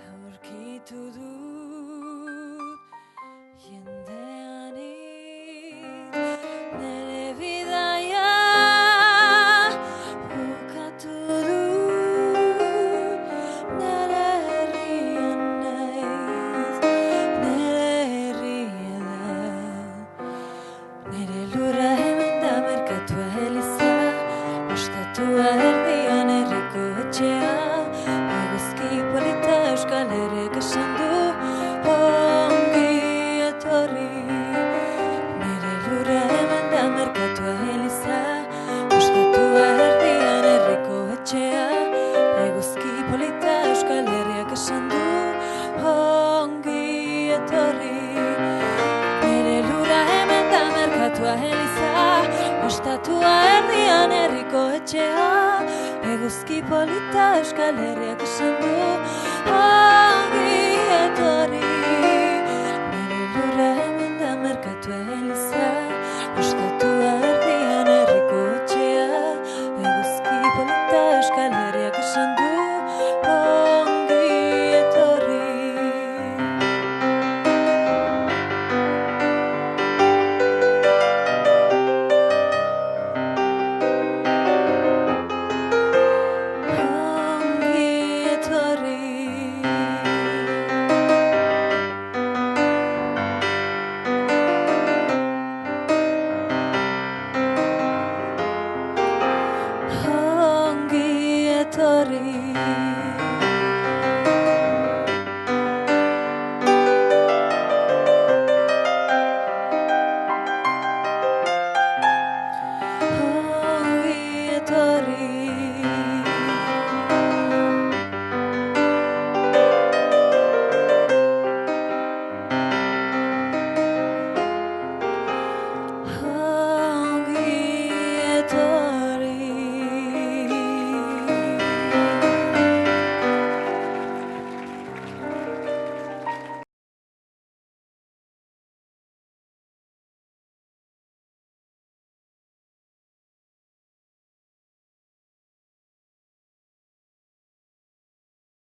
aurkitu dut jendean nere bidaia bukatu dut nere herrian naiz nere herria nere lurra hemen da merkatua eliza ostatua erdian herriko etxea eguzki polita Euskal Herriak esan du ongi etorri nere lurra hemen da merkatua eliza ostatua erdian herriko etxea eguzki polita Euskal Herriak esan du ongi etorri nere lurra hemen da merkatua eliza ostatua erdian herriko etxea eguzki polita Euskal Herriak esan du ongi etorri